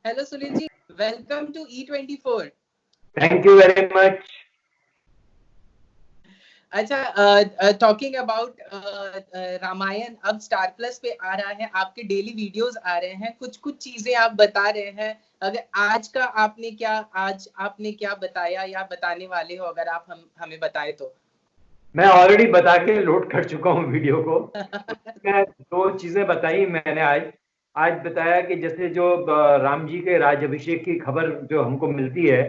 Hello Sunil ji, welcome to E24. Thank you very much. अच्छा, talking about Ramayan अब star plus पे आ रहा है, आपके डेली वीडियोस आ रहे हैं, कुछ कुछ चीजें आप बता रहे हैं। अगर आज आपने क्या बताया या बताने वाले हो, अगर आप हमें बताएं तो। मैं ऑलरेडी बता के लोड कर चुका हूँ वीडियो को। मैं दो चीजें बताई मैंने आज बताया कि जैसे जो राम जी के राज अभिषेक की खबर जो हमको मिलती है,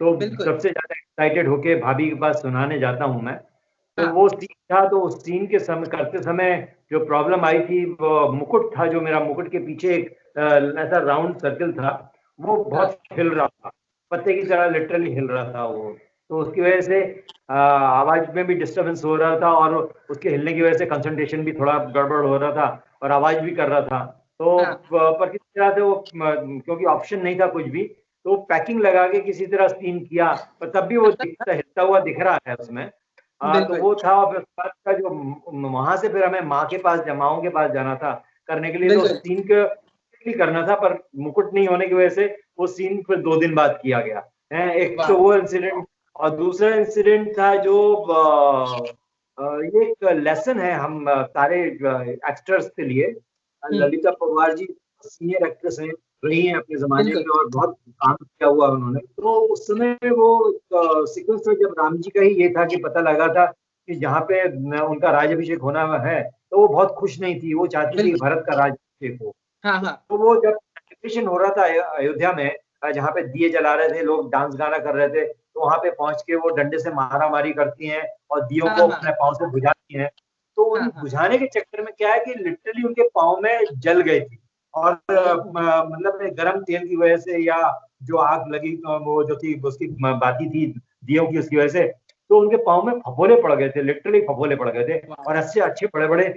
तो सबसे ज्यादा एक्साइटेड होके भाभी के पास सुनाने जाता हूँ मैं। तो वो सीन था, तो उस सीन के करते समय जो प्रॉब्लम आई थी, वो मुकुट था, जो मेरा मुकुट के पीछे एक ऐसा राउंड सर्कल था, वो बहुत हिल रहा था, पत्ते की तरह लिटरली हिल रहा था वो। तो उसकी वजह से आवाज में भी डिस्टरबेंस हो रहा था, और उसके हिलने की वजह से कंसंट्रेशन भी थोड़ा गड़बड़ हो रहा था, और आवाज भी कर रहा था। तो पर किसी तरह से वो, क्योंकि ऑप्शन नहीं था कुछ भी, तो पैकिंग लगा के किसी तरह सीन किया, पर तब भी वो हिलता हुआ दिख रहा है उसमें। तो वो था। और फिर जो वहां से फिर हमें माँ के पास, माओं के पास जाना था करने के लिए, तो सीन के करना था, पर मुकुट नहीं होने की वजह से वो सीन फिर 2 दिन बाद किया गया है। एक तो वो इंसिडेंट, और दूसरा इंसिडेंट था जो ये एक लेसन है हम सारे एक्टर्स के लिए। ललिता पवार जी सीनियर एक्ट्रेस हैं, रही हैं अपने जमाने में, और बहुत काम किया हुआ उन्होंने। तो उस समय वो सीक्वेंस था जब राम जी का ही ये था कि पता लगा था कि जहाँ पे उनका राज्याभिषेक होना है, तो वो बहुत खुश नहीं थी, वो चाहती थी भारत का राज्याभिषेक हो। तो वो जब सेलिब्रेशन हो रहा था अयोध्या में, जहाँ पे दिए जला रहे थे लोग, डांस गाना कर रहे थे, तो वहां पे पहुंच के वो डंडे से मारा मारी करती हैं और दियों को अपने पाँव से बुझाती हैं। तो उन बुझाने के चक्कर में क्या है कि लिटरली उनके पाँव में जल गई थी, और मतलब गर्म तेल की वजह से, या जो आग लगी वो जो थी उसकी बाती थी दियों की, उसकी वजह से तो उनके पाँव में फफोले पड़ गए थे, लिटरली फफोले पड़ गए थे, और ऐसे अच्छे बड़े बड़े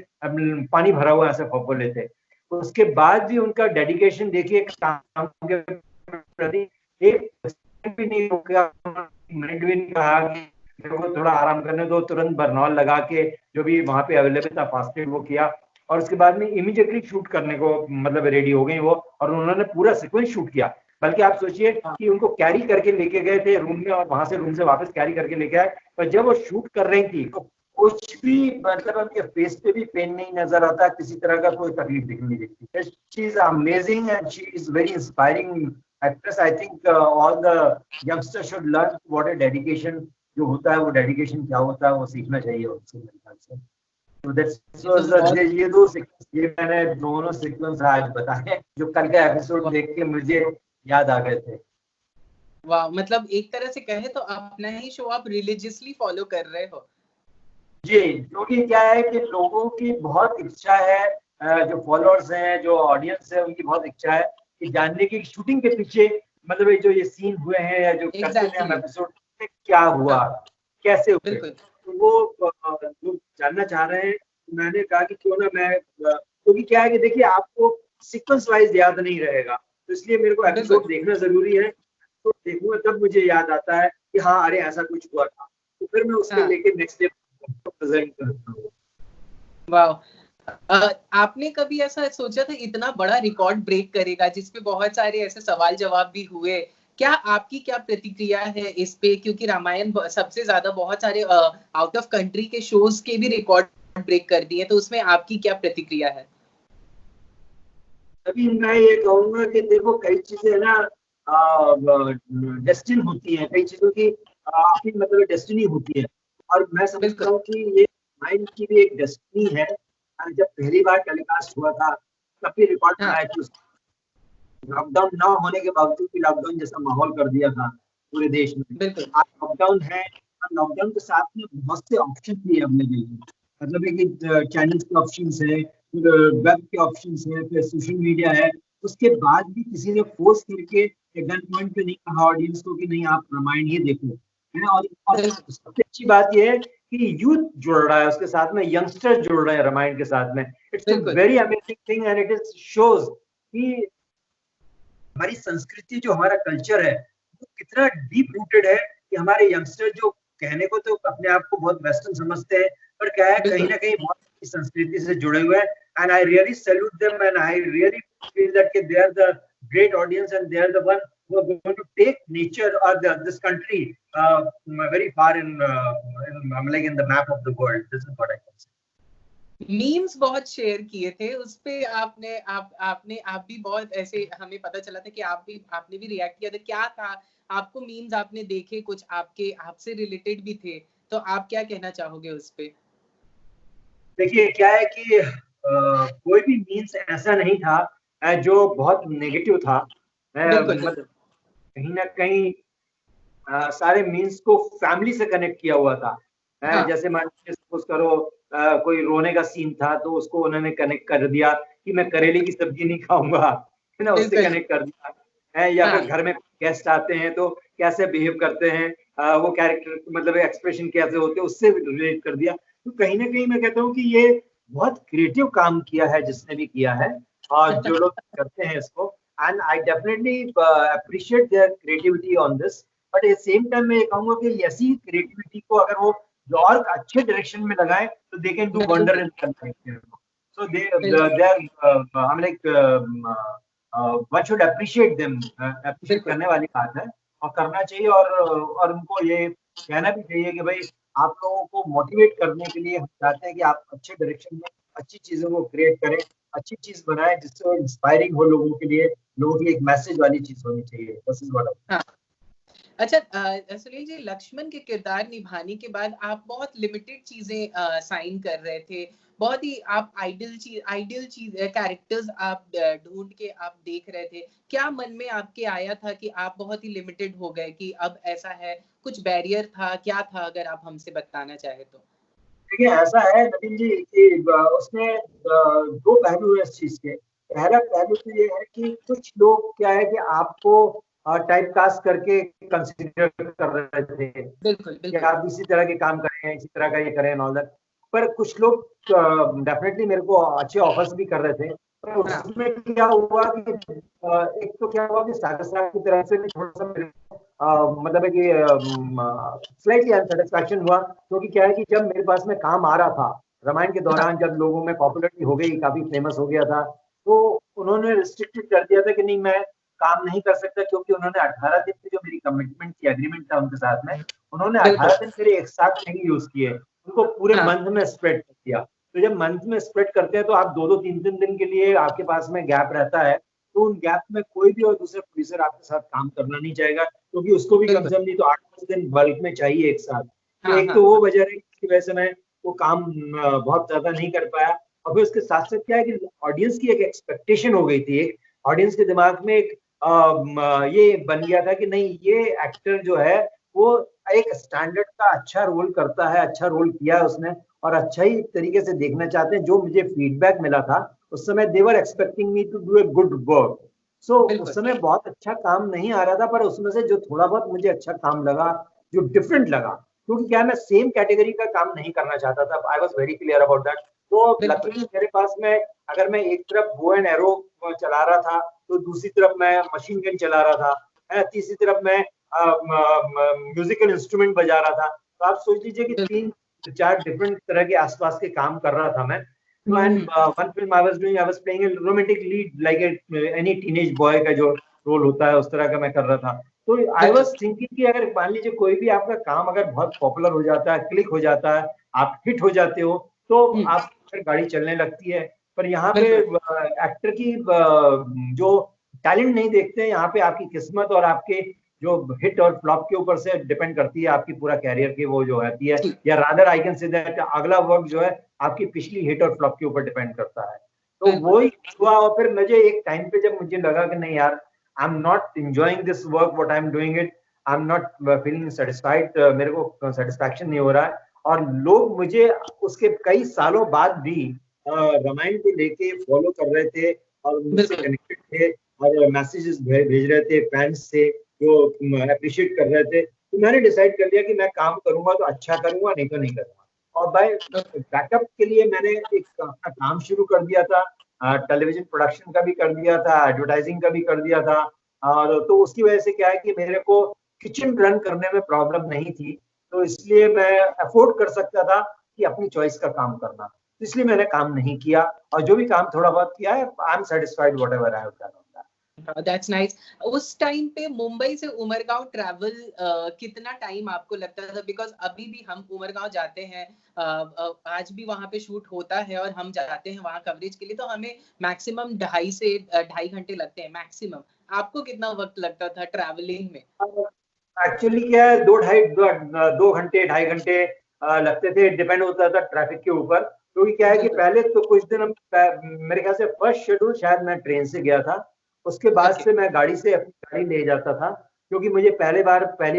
पानी भरा हुआ ऐसे फफोले थे। उसके बाद भी उनका डेडिकेशन देखिए काम के प्रति, एक भी नहीं रुका, मिनट भी नहीं कहा कि मेरे को थोड़ा आराम करने दो, तुरंत बर्नॉल लगा के जो भी वहां पे अवेलेबल था फास्ट एड वो किया, और उसके बाद में इमीडिएटली शूट करने को मतलब रेडी हो गई वो, और उन्होंने पूरा सीक्वेंस शूट किया। बल्कि आप सोचिए कि उनको कैरी करके लेके गए थे रूम में, और वहां से रूम से वापस कैरी करके लेके आए, पर जब वो शूट कर रही थी तो कुछ भी मतलब उनके फेस पे भी पेन नहीं नजर आता, किसी तरह का कोई तकलीफ दिख नहीं दिखती। She is amazing and she is very inspiring actress. I think all the youngsters should learn what A dedication जो होता है, वो डेडिकेशन क्या होता है, वो सीखना चाहिए उससे, मेरे ख्याल से। तो दैट्स ये दो सीक्वेंस, ये मैंने दोनों सीक्वेंस आज बताए जो कल का एपिसोड देख के मुझे याद आ गए थे। वाह, मतलब एक तरह से कहे तो अपना ही शो आप रिलीजियसली फॉलो कर रहे हो। जी, क्योंकि क्या है कि लोगों की बहुत इच्छा है, जो फॉलोअर्स हैं, जो ऑडियंस है, उनकी बहुत इच्छा है कि जानने की शूटिंग के पीछे मतलब जो ये सीन हुए हैं, या जो करते हैं हम एपिसोड में, क्या हुआ, कैसे हुए, तो वो जो जानना चाह रहे हैं। मैंने कहा कि क्यों ना मैं, क्योंकि क्या है कि देखिए आपको सीक्वेंस वाइज याद नहीं रहेगा, तो इसलिए मेरे को एपिसोड देखना जरूरी है। तो देखूंगा तब मुझे याद आता है कि हाँ अरे ऐसा कुछ हुआ था, तो फिर मैं उसके लेके नेक्स्ट डे प्रेजेंट करता हूँ। वाह, आपने कभी ऐसा सोचा था इतना बड़ा रिकॉर्ड ब्रेक करेगा, जिसपे बहुत सारे ऐसे सवाल जवाब भी हुए? क्या आपकी क्या प्रतिक्रिया है इस पे? क्योंकि रामायण सबसे ज्यादा बहुत सारे आउट ऑफ कंट्री के शोज के भी रिकॉर्ड ब्रेक कर दिए, तो उसमें आपकी क्या प्रतिक्रिया है? अभी मैं ये कहूंगा कि देखो कई चीजें ना डेस्टिनी होती हैं, कई चीजों की आपकी मतलब डेस्टिनी होती है, और मैं समझता हूँ कि ये माइंड की भी एक डेस्टिनी है। जब पहली बार टेलीकास्ट हुआ था तब भी रिकॉर्ड बनाया थी, लॉकडाउन ना होने के बावजूद भी लॉकडाउन जैसा माहौल कर दिया था पूरे देश में। आज लॉकडाउन है, और लॉकडाउन के साथ में बहुत से ऑप्शन भी अवेलेबल है, मतलब एक चैनल्स के ऑप्शन है, वेब के ऑप्शन है, फिर सोशल मीडिया है। उसके बाद भी किसी ने फोर्स करके गन पॉइंट पे नहीं कहा ऑडियंस को कि नहीं आप रामायण ही देखो, है ना। और सबसे अच्छी बात यह है कि यूथ जुड़ रहा है उसके साथ में, यंगस्टर्स जुड़ रहे हैं रामायण के साथ में। It's a very amazing thing, and it is shows कि हमारी संस्कृति, जो हमारा कल्चर है, वो कितना डीप रूटेड है कि हमारे यंगस्टर जो कहने को तो अपने आप को बहुत वेस्टर्न समझते हैं, पर क्या है कहीं ना कहीं बहुत संस्कृति से जुड़े हुए हैं। And I really salute them, and I really feel that they are the great audience, and they are the one who are going to take nature or this country very far like in the map of the world. This is what I can say. Memes बहुत share किए थे उस पे, आप भी बहुत ऐसे, हमें पता चला था कि आपने भी रिएक्ट किया था। क्या था, आपको मीम्स आपने देखे, कुछ आपसे रिलेटेड भी थे, तो आप क्या कहना चाहोगे उस पे? देखिए क्या है कि कोई भी मीम्स ऐसा नहीं था जो बहुत नेगेटिव था। मतलब कहीं ना कहीं सारे मीम्स को फैमिली से कनेक्ट किया हुआ था। हाँ। जैसे मान लीजिए सपोज करो कोई रोने का सीन था तो उसको उन्होंने कनेक्ट कर दिया कि मैं करेले की सब्जी नहीं खाऊंगा, है ना, उससे कनेक्ट कर दिया है। या फिर घर में गेस्ट आते हैं तो कैसे बिहेव करते हैं, वो कैरेक्टर मतलब एक्सप्रेशन कैसे होते हैं, उससे रिलेट कर दिया। तो कहीं ना कहीं मैं कहता हूँ कि ये बहुत क्रिएटिव काम किया है जिसने भी किया है, और जो लोग करते हैं इसको, and I definitely appreciate their creativity on this. But at same time मैं ये कहूंगा कि ऐसी क्रिएटिविटी को अगर वो और अच्छे डायरेक्शन में लगाएं तो they can do wonder in content. So they are like one should appreciate them, appreciate करने वाली बात है और करना चाहिए। और उनको ये कहना भी चाहिए कि भाई आप लोगों को मोटिवेट करने के लिए हम चाहते हैं कि आप अच्छे डायरेक्शन में अच्छी चीजों को क्रिएट करें, अच्छी चीज बनाएं जिससे वो इंस्पायरिंग हो लोगों के लिए, लोगों की एक मैसेज वाली चीज होनी चाहिए। This is what I. अच्छा सुनील जी, लक्ष्मण के किरदार निभाने के बाद आप बहुत लिमिटेड चीजें साइन कर रहे थे, बहुत ही आप आइडियल चीज कैरेक्टर्स आप ढूंढ के आप देख रहे थे। क्या मन में आपके आया था कि आप बहुत ही लिमिटेड हो गए कि अब ऐसा है, कुछ बैरियर था, क्या था, अगर आप हमसे बताना चाहे तो? देखिए ऐसा है नवीन जी कि उसमें दो पहलू है इस चीज के। पहला पहलू तो ये है कि कुछ लोग क्या है कि आपको टाइप कास्ट करके कंसिडर कर रहे थे, बिल्कुल कि आप इसी तरह के काम करें, इसी तरह का ये करें एंड ऑल दैट। पर कुछ लोग डेफिनेटली मेरे को अच्छे ऑफर्स भी कर रहे थे। पर उसमें क्या हुआ कि एक तो क्या हुआ कि सागर साहब की तरफ से भी थोड़ा सा मतलब है कि स्लाइटली अनसेटिस्फैक्शन हुआ, क्योंकि क्या है कि जब मेरे पास में काम आ रहा था रामायण के दौरान, जब लोगों में पॉपुलरिटी हो गई, काफी फेमस हो गया था, तो उन्होंने रिस्ट्रिक्टेड कर दिया था कि नहीं मैं काम नहीं कर सकता, क्योंकि उन्होंने 18 दिन की जो मेरी कमिटमेंट थी, एग्रीमेंट था उनके साथ में, उन्होंने 18 दिन मेरे एक साथ नहीं यूज किए, उनको पूरे मंथ में स्प्रेड कर दिया। तो जब मंथ में स्प्रेड करते हैं तो आप 2-2, 3-3 दिन के लिए आपके पास में गैप रहता है, तो उन गैप में कोई भी और दूसरे प्रोड्यूसर आपके साथ काम करना नहीं चाहेगा, क्योंकि उसको भी कम से कम नहीं तो 8-10 दिन बल्क में चाहिए एक साथ। तो एक तो वो वजह है जिसकी वजह से मैं वो काम बहुत ज्यादा नहीं कर पाया। और फिर उसके साथ साथ क्या है कि ऑडियंस की एक एक्सपेक्टेशन हो गई थी, एक ऑडियंस के दिमाग में एक ये बन गया था कि नहीं ये एक्टर जो है वो एक स्टैंडर्ड का अच्छा रोल करता है, अच्छा रोल किया है उसने और अच्छा ही तरीके से देखना चाहते हैं। जो मुझे फीडबैक मिला था उस समय they were expecting me to do a good work. So उस समय बहुत अच्छा काम नहीं आ रहा था, पर उसमें से जो थोड़ा बहुत मुझे अच्छा काम लगा, जो डिफरेंट लगा, क्योंकि क्या मैं सेम कैटेगरी का काम नहीं करना चाहता था, I was very clear about that. तो लकीली मेरे पास में अगर मैं एक तरफ बो एंड एरो चला रहा था तो दूसरी तरफ मैं मशीन गन चला रहा था, तीसरी तरफ मैं म्यूजिकल इंस्ट्रूमेंट बजा रहा था। तो आप सोच लीजिए कि 3-4 डिफरेंट तरह के आसपास के काम कर रहा था मैं। तो and one film I was playing a romantic lead like any teenage boy का जो रोल होता है उस तरह का मैं कर रहा था। तो आई वाज थिंकिंग कि अगर मान लीजिए कोई भी आपका काम अगर बहुत पॉपुलर हो जाता है, क्लिक हो जाता है, आप हिट हो जाते हो, तो आप गाड़ी चलने लगती है। पर यहाँ पे एक्टर की जो टैलेंट नहीं देखते हैं, यहाँ पे आपकी किस्मत और आपके जो हिट और फ्लॉप के ऊपर से डिपेंड करती है आपकी पूरा कैरियर की वो जो रहती है, या rather I can say that अगला वर्क जो है आपकी पिछली हिट और फ्लॉप के ऊपर डिपेंड करता है। तो वो ही हुआ। और फिर मुझे एक टाइम पे जब मुझे लगा कि नहीं यार, I am not enjoying this work what I am doing it, I am not feeling satisfied, मेरे को सेटिस्फैक्शन नहीं हो रहा है। और लोग मुझे उसके कई सालों बाद भी रामायण को लेके फॉलो कर रहे थे और मुझसे कनेक्टेड थे और मैसेजेस भेज रहे थे फैंस से जो अप्रिशिएट कर रहे थे। तो मैंने डिसाइड कर लिया कि मैं काम करूंगा तो अच्छा करूंगा, नहीं तो नहीं करूंगा। और बाय बैकअप के लिए मैंने एक अपना काम शुरू कर दिया था, टेलीविजन प्रोडक्शन का भी कर दिया था, एडवर्टाइजिंग का भी कर दिया था। और तो उसकी वजह से क्या है कि मेरे को किचन रन करने में प्रॉब्लम नहीं थी, तो इसलिए मैं अफोर्ड कर सकता था कि अपनी चॉइस का काम करना। इसलिए मैंने काम नहीं किया और जो भी काम थोड़ा बहुत किया है, I am satisfied whatever I have done. That's nice. उस टाइम पे मुंबई से उमरगांव ट्रैवल कितना टाइम आपको लगता था? बिकॉज अभी भी हम उमरगांव जाते हैं, आज भी वहां पे शूट होता है और हम जाते हैं वहां कवरेज के लिए, तो हमें मैक्सिमम 2.5 घंटे लगते हैं मैक्सिमम। आपको कितना वक्त लगता था ट्रैवलिंग में? एक्चुअली क्या है, 2 घंटे 2.5 घंटे लगते थे, डिपेंड होता था ट्रैफिक के ऊपर। क्योंकि क्या है कि पहले तो कुछ दिन मेरे ख्याल से फर्स्ट शेड्यूल शायद मैं ट्रेन से गया था, उसके बाद ओके। से मैं गाड़ी से अपनी गाड़ी ले जाता था। क्योंकि मुझे पहली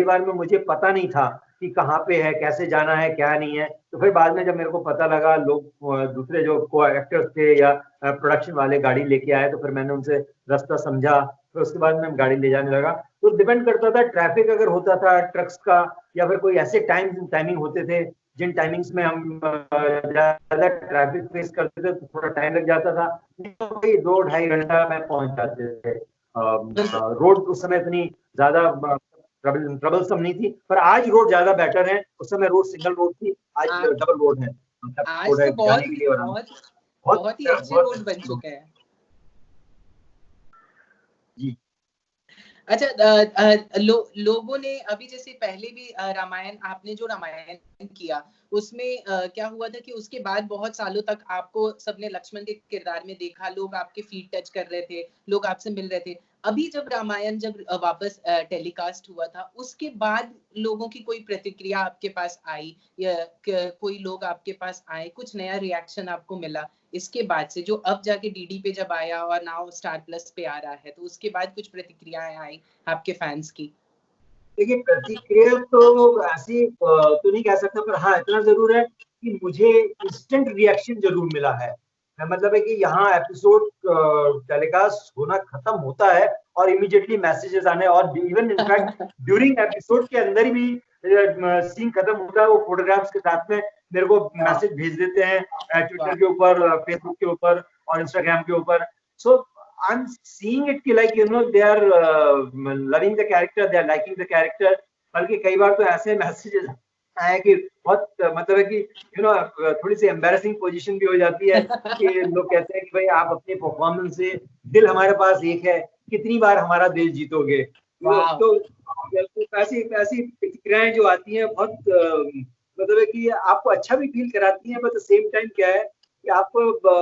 बार में मुझे पता नहीं था कि कहाँ पे है, कैसे जाना है, क्या नहीं है। तो फिर बाद में जब मेरे को पता लगा, लोग दूसरे जो को एक्टर्स थे या प्रोडक्शन वाले गाड़ी लेके आए, तो फिर मैंने उनसे रास्ता समझा, फिर उसके बाद मैं गाड़ी ले जाने लगा। तो डिपेंड करता था ट्रैफिक अगर होता था ट्रक्स का, या फिर कोई ऐसे टाइमिंग होते थे जिन टाइमिंग्स में हम ज्यादा ट्रैफिक फेस करते थे, तो थोड़ा टाइम लग जाता था। तो वही 2-2.5 घंटा में पहुंच जाते थे। रोड उस समय इतनी ज्यादा ट्रबलसम नहीं थी, पर आज रोड ज्यादा बेटर है। उस समय रोड सिंगल रोड थी, आज आज डबल रोड है, मतलब रोड आज है तो जाने बहुत के ही लिए और आने। बहुत बहुत बहुत ही अच्छे बहुत रोड बन अच्छी रोड। चुके हैं। जी। अच्छा, लोगों ने अभी जैसे पहले भी रामायण, आपने जो रामायण किया उसमें क्या हुआ था कि उसके बाद बहुत सालों तक आपको सबने लक्ष्मण के किरदार में देखा, लोग आपके फीट टच कर रहे थे, लोग आपसे मिल रहे थे। अभी जब रामायण जब वापस टेलीकास्ट हुआ था, उसके बाद लोगों की कोई प्रतिक्रिया आपके पास आई, या कोई लोग आपके पास आए, कुछ नया रिएक्शन आपको मिला इसके बाद से, जो अब जाके डीडी पे जब आया और नाउ स्टार प्लस पे आ रहा है, तो उसके बाद कुछ प्रतिक्रियाएं आई आपके फैंस की? देखिए, प्रतिक्रिया तो ऐसी तो नहीं कह सकता, पर हाँ इतना जरूर है कि मुझे इंस्टेंट रिएक्शन जरूर मिला है। मतलब है कि यहाँ एपिसोड टेलीकास्ट होना खत्म होता है और इमीडिएटली मैसेजेस आने, और इवन इनफैक्ट ड्यूरिंग एपिसोड के अंदर भी सीन खत्म होता है, वो फोटोग्राफ्स के साथ में मेरे को मैसेज भेज देते हैं, ट्विटर के ऊपर, फेसबुक के ऊपर और इंस्टाग्राम के ऊपर। सो I'm seeing it कि like they are loving the character, they are liking the character। बल्कि कई बार तो ऐसे मैसेजेस आए कि बहुत मतलब है कि थोड़ी सी एम्बैरेसिंग पोजीशन भी हो जाती है, कि लोग कहते हैं कि भाई आप अपने परफॉर्मेंस से, दिल हमारे पास एक है, कितनी बार हमारा दिल जीतोगे। तो ऐसी ऐसी प्रतिक्रियाएं जो आती हैं, बहुत मतलब है कि आपको अच्छा भी फील कराती हैं, बट सेम टाइम क्या है कि आपको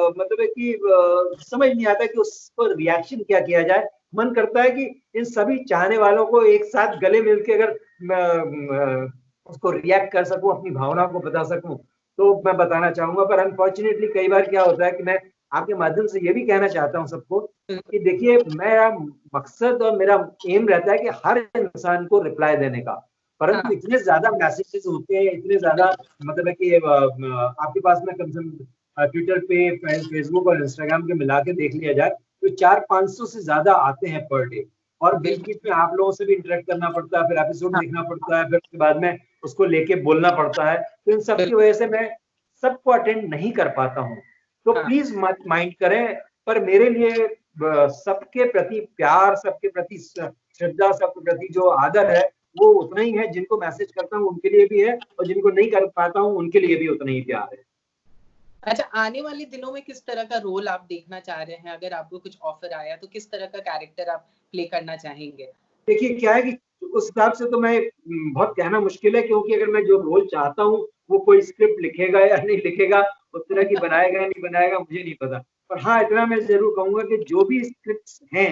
मतलब है कि समझ नहीं आता कि उस पर रिएक्शन क्या किया जाए। मन करता है कि इन सभी चाहने वालों को एक साथ गले मिलके अगर उसको रिएक्ट कर सकूं, अपनी भावनाओं को बता सकूं, तो मैं बताना चाहूंगा। पर अनफॉर्चुनेटली कई बार क्या होता है कि मैं आपके माध्यम से ये भी कहना चाहता हूं सबको कि देखिए, मेरा मकसद और मेरा एम रहता है कि हर इंसान को रिप्लाई देने का, परंतु इतने ज्यादा मैसेजेस होते हैं, इतने ज्यादा मतलब है कि आपके पास में कम से कम ट्विटर पे, फेसबुक और इंस्टाग्राम के मिला के देख लिया जाए तो 400-500 से ज्यादा आते हैं पर डे। और बीच बीच में आप लोगों से भी इंटरेक्ट करना पड़ता है, फिर एपिसोड देखना पड़ता है, फिर उसके बाद में उसको लेके बोलना पड़ता है। तो इन सब की वजह से मैं सबको अटेंड नहीं कर पाता हूँ, तो प्लीज मत माइंड करें। पर मेरे लिए सबके प्रति प्यार, सबके प्रति श्रद्धा, सबके प्रति जो आदर है, वो उतना ही है। जिनको मैसेज करता हूँ उनके लिए भी है, और जिनको नहीं कर पाता हूँ उनके लिए भी उतना ही प्यार है। अच्छा, आने वाले दिनों में किस तरह का रोल आप देखना चाह रहे हैं? अगर आपको कुछ ऑफर आया तो किस तरह का कैरेक्टर आप प्ले करना चाहेंगे? देखिए क्या है कि उस हिसाब से तो मैं बहुत कहना मुश्किल है, क्योंकि अगर मैं जो रोल चाहता हूँ वो कोई स्क्रिप्ट लिखेगा या नहीं लिखेगा, उस तरह की बनाएगा या नहीं बनाएगा, मुझे नहीं पता। पर हाँ इतना मैं जरूर कहूंगा कि जो भी स्क्रिप्ट हैं,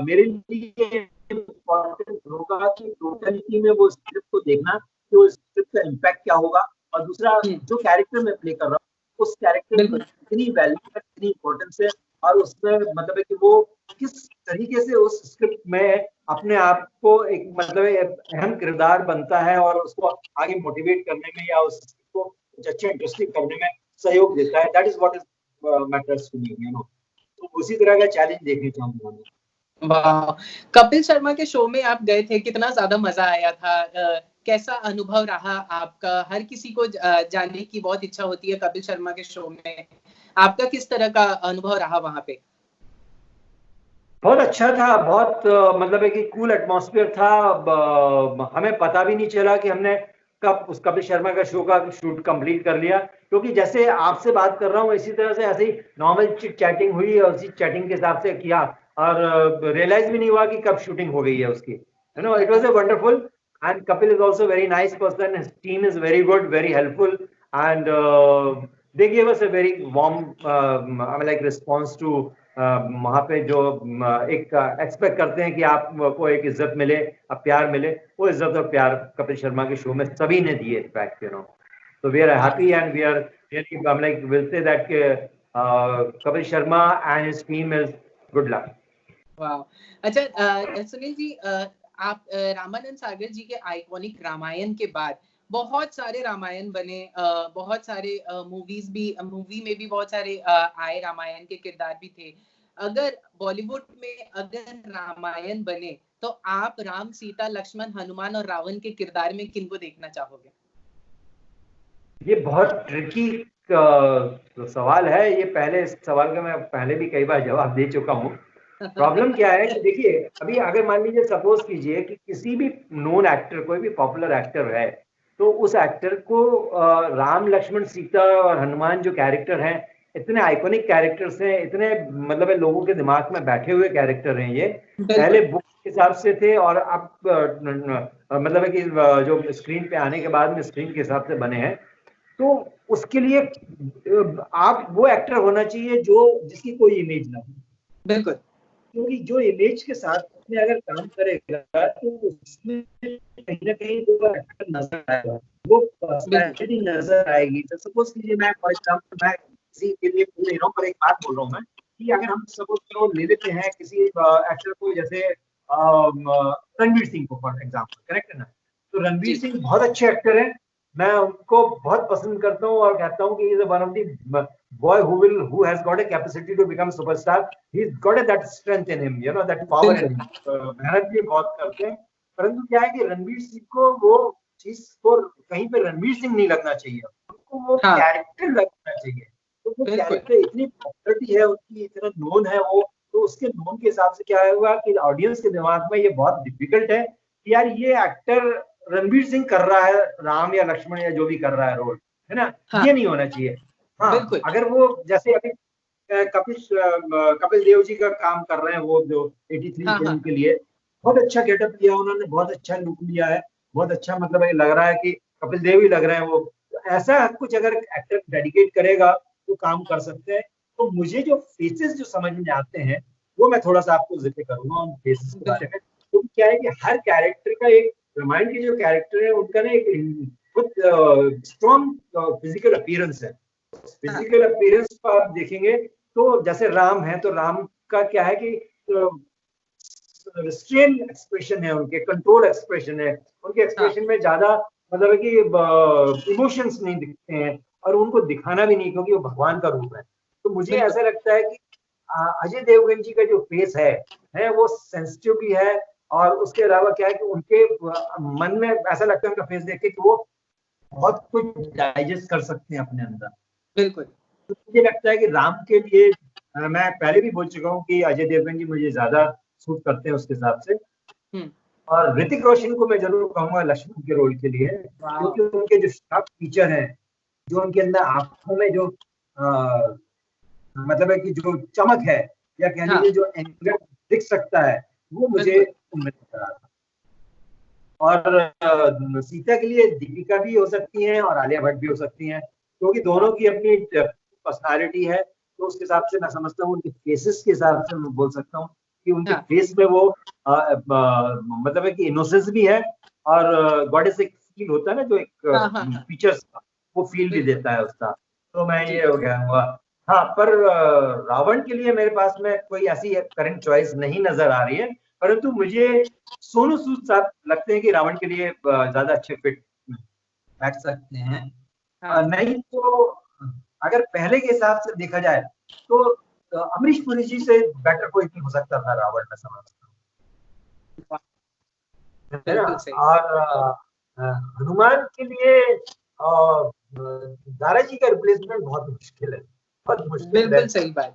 मेरे लिए इम्पोर्टेंट होगा कि टोटलिटी में वो स्क्रिप्ट को देखना कि वो स्क्रिप्ट का इम्पैक्ट क्या होगा, और दूसरा जो कैरेक्टर मैं प्ले कर रहा हूँ उस कैरेक्टर की कितनी वैल्यू है, कितनी इंपॉर्टेंस है, और उसमें मतलब है कि वो किस तरीके से उस स्क्रिप्ट में अपने आप को एक मतलब अहम किरदार बनता है, और उसको आगे मोटिवेट करने में या उसको कुछ अच्छा इंटरेस्टिंग करने में सहयोग देता है। That is what is matters to me, तो उसी तरह का चैलेंज देखने चाहूंगा मैं। वाह! कपिल शर्मा के शो में आप गए थे, कितना ज़्यादा मज़ा आया था। कैसा अनुभव रहा आपका? हर किसी को जानने की बहुत इच्छा होती है कपिल शर्मा के शो में। आपका किस तरह का अनुभव रहा वहाँ पे? बहुत अच्छा था, बहुत मतलब है कि कूल एटमॉस्फेयर था। हमें पता भी नहीं चला कि हमने कब उस कपिल शर्मा का शो का शूट कंप्लीट कर लिया, क्योंकि जैसे आपसे बात कर रहा हूँ इसी तरह से ऐसे ही नॉर्मल चिट चैटिंग हुई और उसी चैटिंग के हिसाब से किया। और रियलाइज भी नहीं हुआ कि कब शूटिंग हो गई है उसकी, you know. It was a wonderful, and Kapil is also very nice person, his team is very good, very helpful, and they gave us a very warm I mean like response to वहाँ पे जो एक expect करते हैं कि आपको एक इज्जत मिले, अब प्यार मिले, वो इज्जत और प्यार कपिल शर्मा के शो में सभी ने दिए, in fact, you know. So we are happy and we are really, I'm like, we'll say that Kapil Sharma and his team is good luck. वाह। अच्छा सुनील जी, आप रामानंद सागर जी के आइकॉनिक रामायण के बाद बहुत सारे रामायण बने, बहुत सारे मूवी में भी बहुत सारे आए, रामायण के किरदार भी थे। अगर बॉलीवुड में अगर रामायण बने तो आप राम, सीता, लक्ष्मण, हनुमान और रावण के किरदार में किनको देखना चाहोगे? ये बहुत ट्रिकी सवाल है ये। पहले इस सवाल का मैं पहले भी कई बार जवाब दे चुका हूँ। प्रॉब्लम क्या है कि देखिए, अभी अगर मान लीजिए, सपोज कीजिए कि किसी भी नोन एक्टर, कोई भी पॉपुलर एक्टर है, तो उस एक्टर को राम, लक्ष्मण, सीता और हनुमान जो कैरेक्टर हैं, इतने आइकॉनिक कैरेक्टर्स हैं, इतने मतलब लोगों के दिमाग में बैठे हुए कैरेक्टर हैं। ये पहले बुक के हिसाब से थे और अब मतलब है कि जो स्क्रीन पे आने के बाद में स्क्रीन के हिसाब से बने हैं। तो उसके लिए आप वो एक्टर होना चाहिए जो जिसकी कोई इमेज ना हो। बिल्कुल। क्योंकि जो इमेज के साथ उसने अगर काम करेगा तो उसमें कहीं ना कहीं वो एक्टर नजर आएगा, वो पर्सनैलिटी नजर आएगी। तो सपोज कीजिए, मैं फॉर एग्जांपल मैं किसी के लिए बोल रहा हूँ, पर एक बात बोल रहा हूँ मैं कि अगर हम सपोज करो ले लेते हैं किसी एक्टर को, जैसे रणवीर सिंह को फॉर एग्जांपल, करेक्ट है ना? तो रणवीर सिंह बहुत अच्छे एक्टर हैं, मैं उनको बहुत पसंद करता हूँ और कहता हूँ कि he is one of the boy who has got a capacity to become superstar. He's got that strength in him, you know, that power in him. मेहनत भी बहुत करते हैं, परंतु क्या है कि रणवीर सिंह को वो चीज को कहीं पे रणवीर सिंह नहीं लगना चाहिए, उनको वो कैरेक्टर लगना चाहिए। तो वो कैरेक्टर इतनी पॉपुलरिटी है उनकी, इतना नोन है वो, तो उसके नोन के हिसाब से क्या होगा कि ऑडियंस के दिमाग में ये बहुत डिफिकल्ट है कि यार ये एक्टर रणवीर सिंह कर रहा है राम या लक्ष्मण या जो भी कर रहा है रोल, है ना? ये नहीं होना चाहिए। हाँ, अगर वो जैसे अभी कपिल देव जी का काम कर रहे हैं, वो जो 83 फिल्म के लिए बहुत अच्छा गेटअप किया उन्होंने, बहुत अच्छा लुक लिया है, बहुत अच्छा, मतलब लग रहा है कि कपिल देव ही लग रहे हैं वो। ऐसा कुछ अगर एक्टर डेडिकेट करेगा तो काम कर सकते हैं। तो मुझे जो फेसेस जो समझ में आते हैं वो मैं थोड़ा सा आपको जिक्र करूंगा उन फेसेस के बारे में। तो क्या है कि हर कैरेक्टर का, एक रामायण के जो कैरेक्टर है उनका ना एक बहुत स्ट्रॉन्ग फिजिकल अपीयरेंस है। फिजिकल अपीयरेंस को आप देखेंगे तो जैसे राम है, तो राम का क्या है कि रिस्ट्रेन एक्सप्रेशन है, उनके कंट्रोल एक्सप्रेशन है, उनके एक्सप्रेशन में ज्यादा मतलब कि इमोशंस नहीं दिखते हैं और उनको दिखाना भी नहीं, क्योंकि वो भगवान का रूप है। तो मुझे ऐसा लगता है कि अजय देवगन जी का जो फेस है वो सेंसिटिव भी है, और उसके अलावा क्या है कि उनके मन में ऐसा लगता है उनका फेस देख के कि वो बहुत कुछ डाइजेस्ट कर सकते हैं अपने अंदर। बिल्कुल। तो मुझे लगता है कि राम के लिए मैं पहले भी बोल चुका हूँ कि अजय देवगन जी मुझे ज्यादा सूट करते हैं उसके हिसाब से। और ऋतिक रोशन को मैं जरूर कहूंगा लक्ष्मण के रोल के लिए, क्योंकि उनके जो शार्प फीचर हैं, जो उनके अंदर आंखों में जो मतलब है कि जो चमक है, या कह लीजिए जो एंगर दिख सकता है, वो मुझे उनमें नजर आ रहा। और सीता के लिए दीपिका भी हो सकती हैं और आलिया भट्ट भी हो सकती हैं, क्योंकि दोनों की अपनी पर्सनालिटी है। तो उसके हिसाब से मैं समझता हूँ, उनके फेसेस के हिसाब से मैं बोल सकता हूँ कि उनके फेस में वो मतलब है कि इनोसेंस भी है, और गॉडेस एक फील होता है ना, जो एक फीचर्स का, वो फील भी देता है उसका। तो मैं ये हो गया हुआ। हाँ, पर रावण के लिए मेरे पास में कोई ऐसी करंट चॉइस नहीं नजर आ रही है, परंतु मुझे सोनू सूद साहब लगते हैं कि रावण के लिए ज्यादा अच्छे फिट बैठ सकते हैं। नहीं तो अगर पहले के हिसाब से देखा जाए तो अमरीश पुरी जी से बेटर कोई नहीं हो सकता था रावण में, समझता है ना। और हनुमान के लिए दारा जी का रिप्लेसमेंट बहुत मुश्किल है, बहुत मुश्किल है। बिल्कुल सही बात।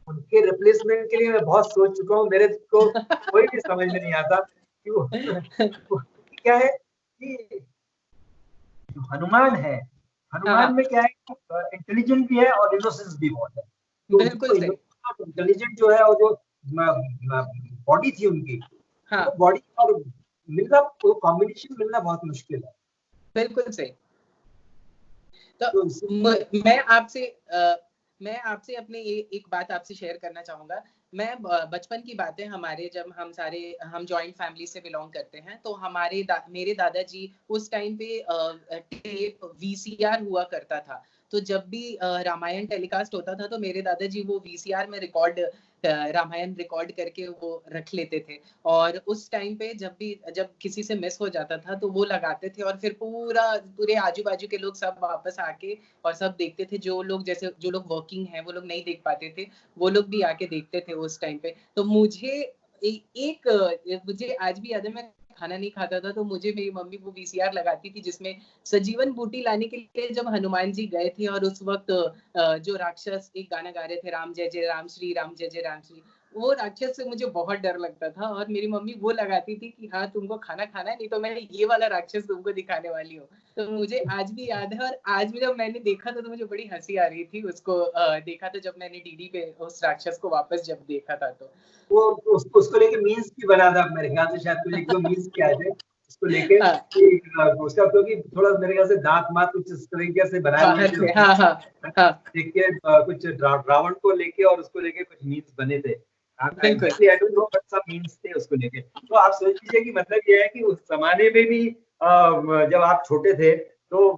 उनके रिप्लेसमेंट के लिए मैं बहुत सोच चुका हूँ, मेरे को कोई भी समझ में नहीं आता कि वो क्या है कि हनुमान है, हनुमान में क्या है कि इंटेलिजेंट भी है और इनोसेंस भी बहुत है। तो बिल्कुल सही। इंटेलिजेंट जो है और जो बॉडी थी उनकी, हाँ, वो बॉडी और मिलना, वो कॉम्बिनेशन मिलना बहुत मुश्किल है। बिल्कुल सही। तो तो इससे मैं आपसे अपने एक बात आपसे शेयर करना चाहूंगा। मैं बचपन की बातें हमारे, जब हम जॉइंट फैमिली से बिलोंग करते हैं, तो मेरे दादाजी उस टाइम पे टेप वीसीआर हुआ करता था। तो जब भी रामायण टेलीकास्ट होता था तो मेरे दादाजी वो वीसीआर में रामायण रिकॉर्ड करके वो रख लेते थे। और उस टाइम पे जब किसी से मिस हो जाता था तो वो लगाते थे, और फिर पूरे आजू बाजू के लोग सब वापस आके और सब देखते थे। जो लोग वर्किंग हैं वो लोग नहीं देख पाते थे, वो लोग भी आके देखते थे उस टाइम पे। तो मुझे आज भी याद है, मैं खाना नहीं खाता था तो मुझे मेरी मम्मी वो वीसीआर लगाती थी, जिसमें सजीवन बूटी लाने के लिए जब हनुमान जी गए थे, और उस वक्त जो राक्षस एक गाना गा रहे थे, राम जय जय राम श्री राम जय जय राम श्री, वो राक्षस से मुझे बहुत डर लगता था। और मेरी मम्मी वो लगाती थी कि हाँ तुमको खाना खाना है, नहीं तो मैं ये वाला राक्षस तुमको दिखाने वाली हूँ। तो मुझे आज भी याद है, और आज भी जब मैंने देखा था तो मुझे बड़ी हंसी आ रही थी उसको देखा था, जब मैंने डीडी पे उस राक्षस को वापस जब देखा था तो वो उसको लेके मीम्स भी बना था मेरे ख्याल से, शायद कुछ एक दो मीम्स भी आए थे उसको लेके हाँ, उसका, क्योंकि थोड़ा मेरे ख्याल से दांत मात कुछ इस तरीके से बनाए हुए बाहर थे से, उसने, हाँ हाँ हाँ, देख के कुछ रावण को लेके और उसको लेके कुछ मीम्स बने थे। बिल्कुल exactly I don't know but सब मीम्स थे उसको लेके। तो आप सोच लीजिए कि मतलब ये है कि उस जमाने में भी जब आप छोटे थे तो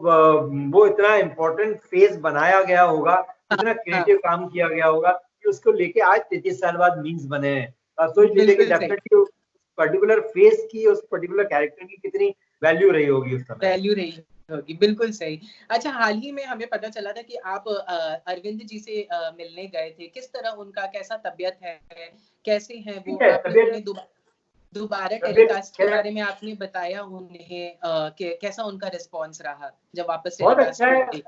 वो इतना इम्पोर्टेंट फेज बनाया गया होगा, हाँ इतना हाँ, क्रिएटिव काम किया गया होगा कि उसको लेके आज 33 साल बाद मीम्स बने हैं। आप सोच लीजिए कि बिल्कुल सही, डेफिनेटली उस पर्टिकुलर फेस की, उस पर्टिकुलर कैरेक्टर की कितनी वैल्यू रही होगी उस समय। वैल्यू रही होगी, बिल्कुल सही। अच्छा, हाल ही में हमें पता चला था कि आप अरविंद जी से मिलने गए थे। किस तरह उनका कैसा तबीयत है, कैसे हैं वो? ठीक है, आपने तबियत उन्हें दोबारा तबियत टेलीकास्ट के खैर बारे में आपने बताया उन्हें, कैसा उनका रिस्पॉन्स रहा जब वापस बहुत अच्छा टेलीकास्ट है, हुए?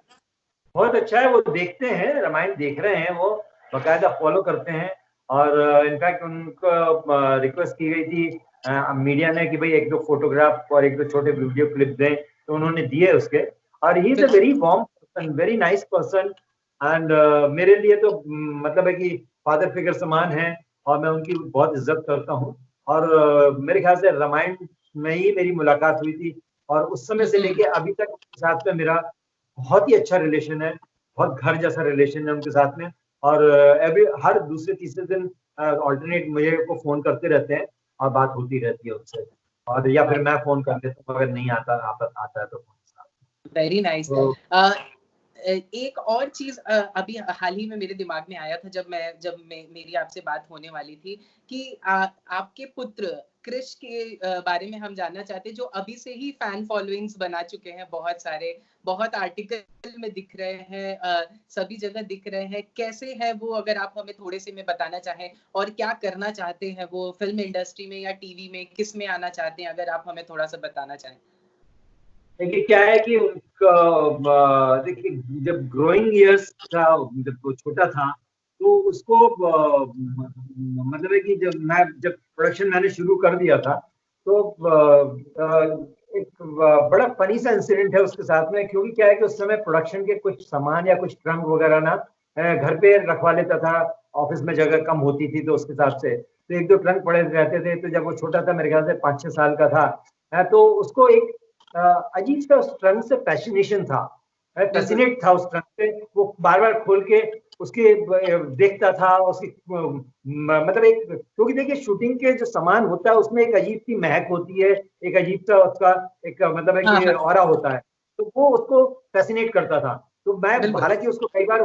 बहुत अच्छा है। वो देखते हैं, रामायण देख रहे हैं, वो बकायदा फॉलो करते हैं। और इनफैक्ट उनको रिक्वेस्ट की गई थी मीडिया ने कि भाई एक दो फोटोग्राफ और एक दो छोटे वीडियो क्लिप दें, तो उन्होंने दिए उसके। और he is a very warm person, very nice person. And मेरे लिए तो मतलब है कि फादर फिगर समान है, और मैं उनकी बहुत इज्जत करता हूँ। और मेरे ख्याल से रामायण में ही मेरी मुलाकात हुई थी, और उस समय से लेके अभी तक उनके साथ में मेरा बहुत ही अच्छा रिलेशन है, बहुत घर जैसा रिलेशन है उनके साथ में। और हर दूसरे तीसरे दिन ऑल्टरनेट मुझे को फोन करते रहते हैं, और बात होती रहती है उनसे। और या फिर मैं फोन कर लेता हूँ अगर नहीं आता आता है तो फोन। Very nice. तो एक और चीज अभी हाल ही में मेरे दिमाग में आया था, जब मेरी आपसे बात होने वाली थी, कि आपके पुत्र कृष के बारे में हम जानना चाहते हैं, जो अभी से ही फैन फॉलोइंग्स बना चुके हैं बहुत सारे, बहुत आर्टिकल में दिख रहे हैं, सभी जगह दिख रहे हैं। कैसे है वो, अगर आप हमें थोड़े से में बताना चाहें, और क्या करना चाहते हैं वो फिल्म इंडस्ट्री में या टीवी में, किस में आना चाहते हैं, अगर आप हमें थोड़ा सा बताना चाहें। देखिए क्या है कि उनका देखिए, जब ग्रोइंग ईयर्स था, जब वो छोटा था, तो उसको मतलब है कि जब प्रोडक्शन मैंने शुरू कर दिया था, तो एक बड़ा फनी सा इंसिडेंट है उसके साथ में। क्योंकि क्या है कि उस समय प्रोडक्शन के कुछ सामान या कुछ ट्रंक वगैरह ना घर पे रखवा लेता था, ऑफिस में जगह कम होती थी तो उसके हिसाब से, तो एक दो ट्रंक पड़े रहते थे। तो जब वो छोटा था, मेरे ख्याल से 5-6 साल का था, तो उसको एक अजीब सा उस ट्रंक से पैशनेशन था, बिल्कुल, पैसिनेट था उस ट्रंक से। वो बार बार खोल के उसके देखता था उसकी मतलब एक, क्योंकि देखिए शूटिंग के जो सामान होता है उसमें एक अजीब सी महक होती है, एक अजीब सा उसका एक मतलब है हाँ कि हाँ, ऑरा होता है। तो वो उसको फैसिनेट करता था। तो मैं बिल्कुल, हालांकि उसको कई बार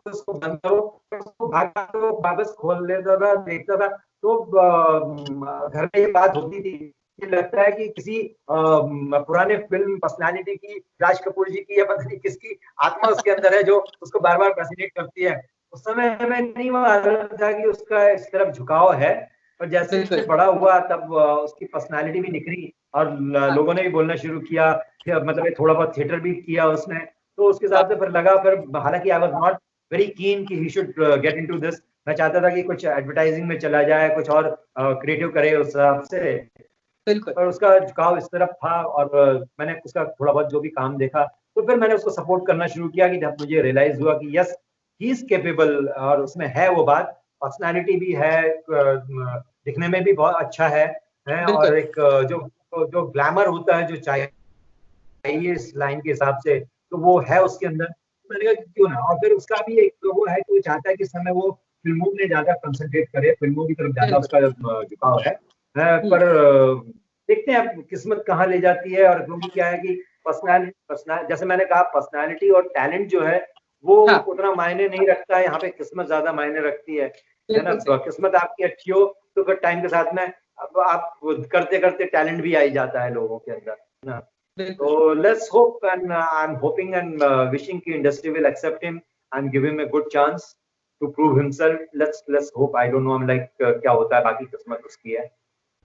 उसको बंद करो, उसको भागा तो वापस खोल लेता था, देखता था। तो घर में ये बात होती थी कि लगता है कि किसी पुराने फिल्म पर्सनालिटी की, राज कपूर जी की या पता नहीं किसकी आत्मा उसके अंदर है, जो उसको बार बार फैसिनेट करती है। उस समय हमें नहीं मालूम था कि उसका इस तरफ झुकाव है। और जैसे जैसे बिल्कुल, बड़ा हुआ तब उसकी पर्सनालिटी भी निखरी, और हाँ, लोगों ने भी बोलना शुरू किया। फिर मतलब थोड़ा बहुत थिएटर भी किया उसने। तो उसके वाह, हिसाब से फिर लगा। फिर हालांकि I was not very keen कि he should get into this. मैं चाहता था कि कुछ एडवर्टाइजिंग में चला जाए, कुछ और क्रिएटिव करे उस हिसाब से। बिल्कुल, पर उसका झुकाव इस तरफ था, और मैंने उसका थोड़ा बहुत जो भी काम देखा, तो फिर मैंने उसको सपोर्ट करना शुरू किया कि जब मुझे रियलाइज हुआ कि यस ही इज केपेबल, और उसमें है वो बात, पर्सनालिटी भी है, दिखने में भी बहुत अच्छा है और एक जो ग्लैमर होता है जो चाहिए इस लाइन के हिसाब से, तो वो है उसके अंदर। मैंने कहा क्यों ना, और फिर उसका भी एक वो है कि वो चाहता है कि इस समय वो फिल्मों में ज्यादा कंसंट्रेट करे, फिल्मों की तरफ ज्यादा उसका झुकाव है। पर देखते हैं अब किस्मत कहाँ ले जाती है। और क्योंकि क्या है कि पर्सनालिटी, जैसे मैंने कहा, पर्सनालिटी और टैलेंट जो है वो उतना मायने नहीं रखता है, यहाँ पे किस्मत ज्यादा मायने रखती है ना। किस्मत आपकी अच्छी हो तो फिर टाइम के साथ में अब आप करते करते टैलेंट भी आ ही जाता है लोगों के अंदर ना। So let's hope, and I'm hoping and wishing the industry will accept him and give him a good chance to prove himself. Let's hope. I don't know, I'm like क्या होता है, बाकी किस्मत उसकी है।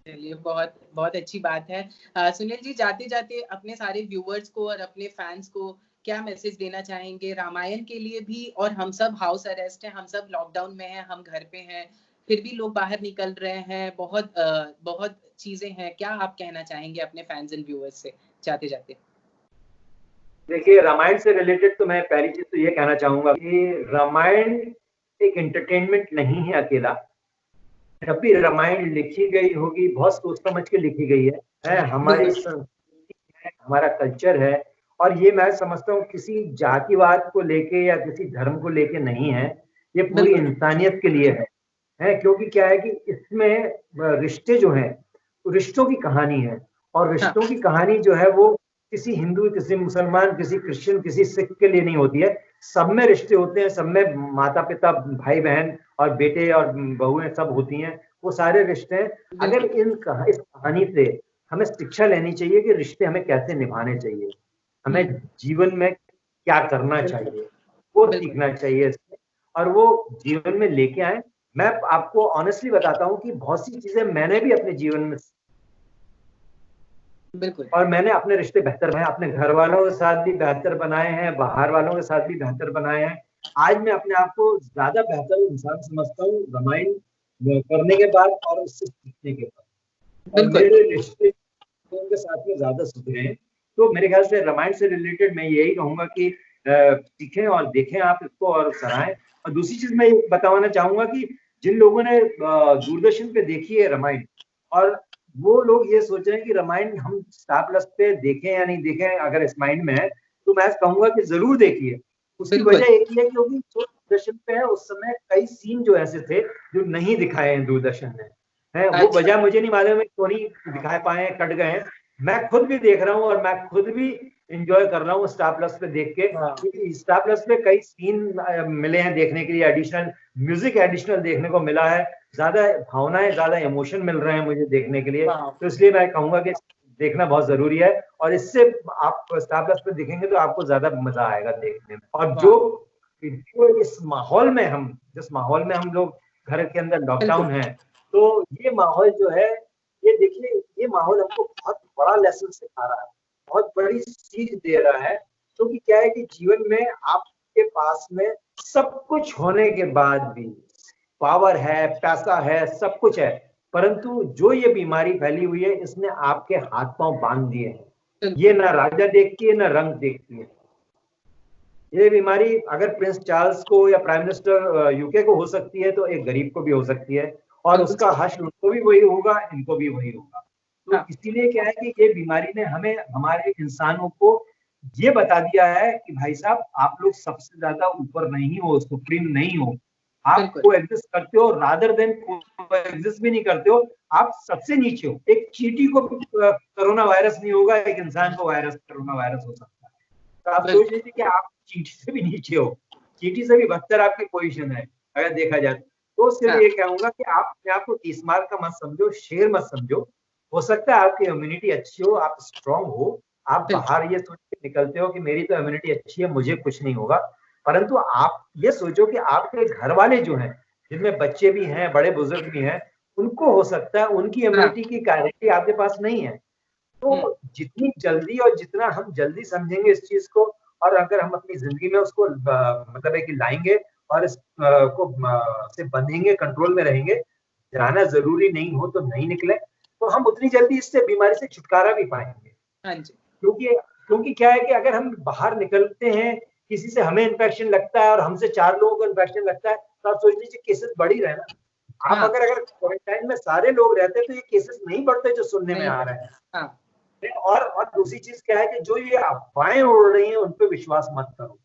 चलिए, बहुत बहुत अच्छी बात है। सुनील जी, जाते जाते अपने सारे व्यूअर्स को और अपने फैंस को क्या मैसेज देना चाहेंगे रामायण के लिए भी? और हम सब हाउस अरेस्ट हैं, हम सब लॉकडाउन में हैं, हम घर पे हैं, फिर भी लोग बाहर निकल रहे हैं, बहुत चीजें हैं। क्या आप कहना चाहेंगे अपने फैंस एंड व्यूअर्स से जाते जाते? देखिए, रामायण से रिलेटेड तो मैं पहली चीज तो ये कहना चाहूंगा कि रामायण एक एंटरटेनमेंट नहीं है अकेला। जब भी रामायण लिखी गई होगी बहुत सोच समझ के लिखी गई है हमारी संस्कृति है, हमारा कल्चर है। और ये मैं समझता हूँ किसी जातिवाद को लेके या किसी धर्म को लेके नहीं है, ये पूरी इंसानियत के लिए है। क्योंकि क्या है कि इसमें रिश्ते जो हैं, रिश्तों की कहानी है, और रिश्तों की कहानी जो है वो किसी हिंदू, किसी मुसलमान, किसी क्रिश्चियन, किसी सिख के लिए नहीं होती है। सब में रिश्ते होते हैं, सब में माता पिता, भाई बहन और बेटे और बहुएं सब होती हैं, वो सारे रिश्ते हैं। अगर इस कहानी से हमें शिक्षा लेनी चाहिए कि रिश्ते हमें कैसे निभाने चाहिए, हमें जीवन में क्या करना चाहिए, वो सीखना चाहिए इसमें, और वो जीवन में लेके आए। मैं आपको ऑनेस्टली बताता हूँ कि बहुत सी चीजें मैंने भी अपने जीवन में, और मैंने अपने रिश्ते बेहतर बनाए, अपने घर वालों के साथ भी बेहतर बनाए हैं, बाहर वालों के साथ भी बेहतर बनाए हैं। आज मैं अपने आप को ज्यादा बेहतर इंसान समझता हूँ रामायण करने के बाद और उससे सीखने के बाद, और मेरे रिश्ते उनके साथ में ज्यादा सुधरे हैं। तो मेरे ख्याल से रामायण से रिलेटेड मैं यही कहूंगा कि सीखें और देखें आप इसको और सराहें। और दूसरी चीज मैं बताना चाहूंगा कि जिन लोगों ने दूरदर्शन पे देखी है रामायण, और वो लोग ये सोच रहे हैं कि रामायण हम स्टार प्लस पे देखें या नहीं देखें, अगर इस माइंड में है तो मैं कहूंगा कि जरूर देखिए। उसकी वजह एक ही है क्योंकि जो दूरदर्शन पे है उस समय कई सीन जो ऐसे थे जो नहीं दिखाए हैं दूरदर्शन ने, है वो वजह मुझे नहीं मालूम है, क्यों नहीं दिखा पाए, कट गए हैं। मैं खुद भी देख रहा हूँ और मैं खुद भी इंजॉय कर रहा हूँ स्टार प्लस पे देख के, क्योंकि स्टार प्लस पे कई सीन मिले हैं देखने के लिए, एडिशनल म्यूजिक एडिशनल देखने को मिला है, ज्यादा भावनाएं, ज्यादा इमोशन मिल रहे हैं मुझे देखने के लिए। तो इसलिए मैं कहूंगा कि देखना बहुत जरूरी है, और इससे आप स्टार प्लस पे देखेंगे तो आपको ज्यादा मजा आएगा देखने में। और जो इस माहौल में जिस माहौल में हम लोग घर के अंदर लॉकडाउन है, तो ये माहौल जो है, ये देखिए, ये माहौल हमको बहुत बड़ा लेसन सिखा रहा है, बहुत बड़ी सीख दे रहा है। क्योंकि क्या है कि जीवन में आपके पास में सब कुछ होने के बाद भी, पावर है, पैसा है, सब कुछ है, परंतु जो ये बीमारी फैली हुई है इसने आपके हाथ पांव बांध दिए हैं। ये ना राजा देखती है ना रंग देखती है। ये बीमारी अगर प्रिंस चार्ल्स को या प्राइम मिनिस्टर यूके को हो सकती है तो एक गरीब को भी हो सकती है, और उसका हश्र उनको भी वही होगा, इनको भी वही होगा। तो इसीलिए क्या है कि ये बीमारी ने हमें, हमारे इंसानों को ये बता दिया है कि भाई साहब, आप लोग सबसे ज्यादा ऊपर नहीं हो, सुप्रीम नहीं हो, आप को एग्जिस्ट करते हो, रादर देन को एग्जिस्ट भी नहीं करते हो, आप सबसे नीचे हो। एक चींटी को कोरोना वायरस नहीं होगा, एक इंसान को कोरोना वायरस हो सकता है। तो आप सोच लीजिए कि आप चींटी से भी नीचे हो, चींटी से भी बदतर आपकी पोजीशन है अगर देखा जाए तो। सिर्फ ये कहूंगा कि आप अपने आप को तीसमार का मत समझो, शेर मत समझो। हो सकता है आपकी इम्यूनिटी अच्छी हो, आप स्ट्रांग हो, आप बाहर ये सोच के निकलते हो कि मेरी तो इम्यूनिटी अच्छी है, मुझे कुछ नहीं होगा, परंतु आप ये सोचो कि आपके घर वाले जो हैं, जिनमें बच्चे भी हैं, बड़े बुजुर्ग भी हैं, उनको हो सकता है, उनकी इम्यूनिटी की गारंटी आपके पास नहीं है। तो जितनी जल्दी और जितना हम जल्दी समझेंगे इस चीज को, और अगर हम अपनी जिंदगी में उसको मतलब है कि लाएंगे और इसको से बंधेंगे, कंट्रोल में रहेंगे, जाना जरूरी नहीं हो तो नहीं निकले, तो हम उतनी जल्दी इससे बीमारी से छुटकारा भी पाएंगे। क्योंकि क्योंकि क्या है कि अगर हम बाहर निकलते हैं, किसी से हमें इन्फेक्शन लगता है और हमसे 4 लोगों को इन्फेक्शन लगता है, तो आप सोच लीजिए केसेस बढ़ ही रहे हैं ना। आप अगर क्वारंटाइन में सारे लोग रहते हैं तो ये केसेस नहीं बढ़ते जो सुनने में आ रहे हैं। और दूसरी चीज क्या है कि जो ये अफवाहें उड़ रही हैं उन पे विश्वास मत करो।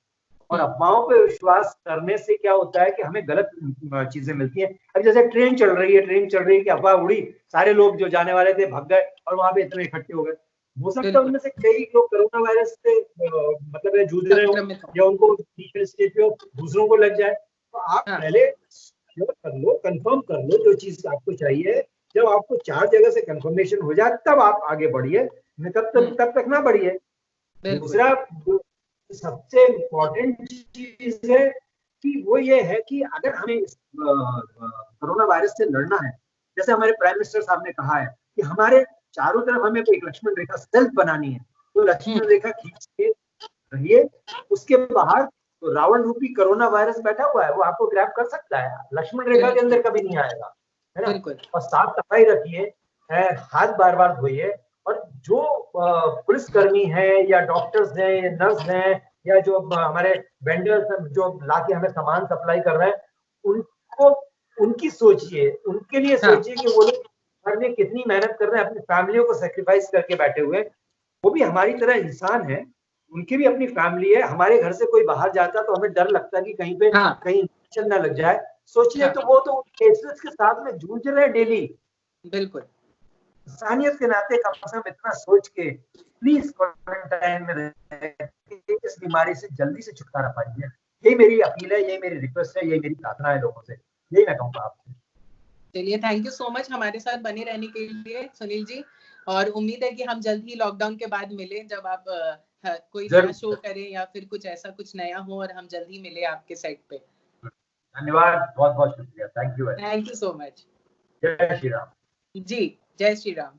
और अफवाहों पे विश्वास करने से क्या होता है कि हमें गलत चीजें मिलती हैं। अब जैसे ट्रेन चल रही है कि अफवाह उड़ी, सारे लोग जो जाने वाले थे भाग गए और वहां पे इतने इकट्ठे हो गए। हो सकता है उनमें से कई लोग कोरोना वायरस से मतलब जूझ रहे हो या उनको स्टेज पे दूसरों को लग जाए। तो आप पहले कर लो, कंफर्म कर लो जो चीज आपको चाहिए। जब आपको 4 जगह से कंफर्मेशन हो जाए तब आप आगे बढ़िए, तब तक ना बढ़िए। दूसरा सबसे इम्पोर्टेंट चीज है कि वो ये है कि अगर हमें कोरोना वायरस से लड़ना है, जैसे हमारे प्राइम मिनिस्टर साहब ने कहा है कि हमारे चारों तरफ हमें एक लक्ष्मण रेखा सेल्फ बनानी है, तो लक्ष्मण रेखा खींच के रहिए। उसके बाहर तो रावण रूपी कोरोना वायरस बैठा हुआ है, वो आपको ग्रैब कर सकता है, लक्ष्मण रेखा के अंदर कभी नहीं आएगा, है ना। और साफ सफाई रखिए, हाथ बार बार धोइए। और जो पुलिसकर्मी है या डॉक्टर्स हैं या नर्स हैं या जो हमारे वेंडर्स जो लाके हमें सामान सप्लाई कर रहे हैं, उनको उनकी सोचिए, उनके लिए सोचिए कि वो लोग घर में कितनी मेहनत कर रहे हैं, अपनी फैमिलियों को सेक्रीफाइस करके बैठे हुए। वो भी हमारी तरह इंसान है, उनकी भी अपनी फैमिली है। हमारे घर से कोई बाहर जाता तो हमें डर लगता कि कहीं पे कहीं इन्फेक्शन ना लग जाए। सोचिए तो वो तो केसेस के साथ में जूझ रहे हैं डेली। बिल्कुल, इंसानियत के नाते कम से कम इतना सोच के प्लीज क्वारंटाइन में रहिए, इस बीमारी से जल्दी से छुटकारा पाइए। यही मेरी अपील है, यही मेरी रिक्वेस्ट है, यही मेरी प्रार्थना है लोगों से, यही मैं कहूँगा आपसे। चलिए, थैंक यू सो मच हमारे साथ बने रहने के लिए सुनील जी, और उम्मीद है कि हम जल्द ही लॉकडाउन के बाद मिलें, जब आप कोई नया शो करें या फिर कुछ ऐसा कुछ नया हो और हम जल्द ही मिले आपके साइट पे। धन्यवाद, बहुत बहुत शुक्रिया, थैंक यू सो मच। जय श्री राम जी, जय श्री राम।